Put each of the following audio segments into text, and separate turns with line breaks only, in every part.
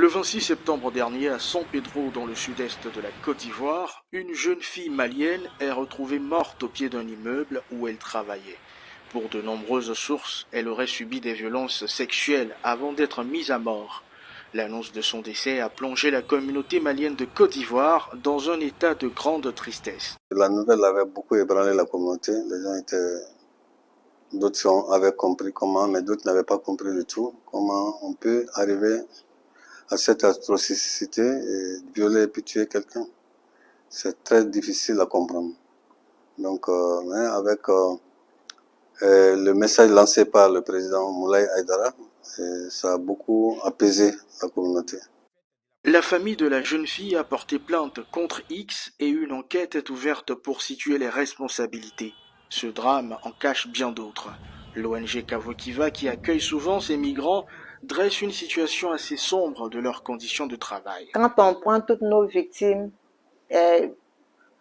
Le 26 septembre dernier, à San Pedro, dans le sud-est de la Côte d'Ivoire, une jeune fille malienne est retrouvée morte au pied d'un immeuble où elle travaillait. Pour de nombreuses sources, elle aurait subi des violences sexuelles avant d'être mise à mort. L'annonce de son décès a plongé la communauté malienne de Côte d'Ivoire dans un état de grande tristesse.
La nouvelle avait beaucoup ébranlé la communauté. D'autres avaient compris comment, mais d'autres n'avaient pas compris du tout comment on peut arriver à cette atrocité et violer et puis tuer quelqu'un. C'est très difficile à comprendre. Donc, mais avec le message lancé par le président Moulay Aïdara, ça a beaucoup apaisé la communauté.
La famille de la jeune fille a porté plainte contre X et une enquête est ouverte pour situer les responsabilités. Ce drame en cache bien d'autres. L'ONG Kavokiva, qui accueille souvent ces migrants, dresse une situation assez sombre de leurs conditions de travail.
Quand on prend toutes nos victimes,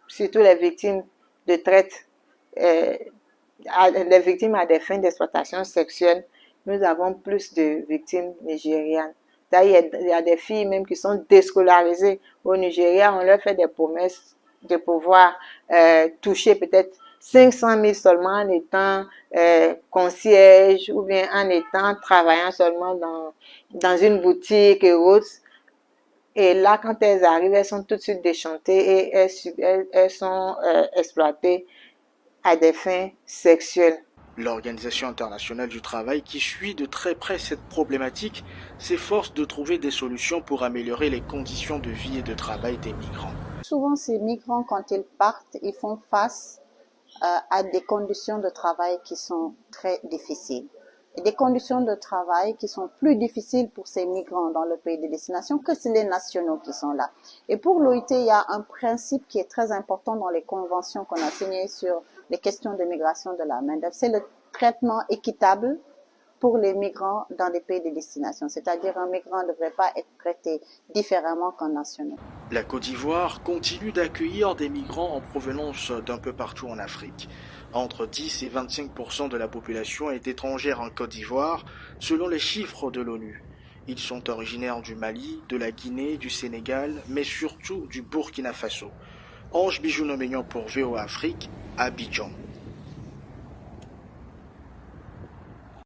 surtout les victimes de traite, les victimes à des fins d'exploitation sexuelle, nous avons plus de victimes nigérianes. D'ailleurs, il y a des filles même qui sont déscolarisées au Nigeria. On leur fait des promesses de pouvoir toucher peut-être 500 000 seulement en étant concierge ou bien travaillant seulement dans une boutique et autres. Et là, quand elles arrivent, elles sont tout de suite déchantées et elles sont exploitées à des fins sexuelles.
L'Organisation internationale du travail, qui suit de très près cette problématique, s'efforce de trouver des solutions pour améliorer les conditions de vie et de travail des migrants.
Souvent, ces migrants, quand ils partent, ils font face à des conditions de travail qui sont très difficiles. Et des conditions de travail qui sont plus difficiles pour ces migrants dans le pays de destination que les nationaux qui sont là. Et pour l'OIT, il y a un principe qui est très important dans les conventions qu'on a signées sur les questions de migration de la main-d'œuvre. C'est le traitement équitable pour les migrants dans les pays de destination. C'est-à-dire un migrant ne devrait pas être traité différemment qu'un national.
La Côte d'Ivoire continue d'accueillir des migrants en provenance d'un peu partout en Afrique. Entre 10 et 25% de la population est étrangère en Côte d'Ivoire, selon les chiffres de l'ONU. Ils sont originaires du Mali, de la Guinée, du Sénégal, mais surtout du Burkina Faso. Ange Bijou Nomignon pour VOA Afrique, Abidjan.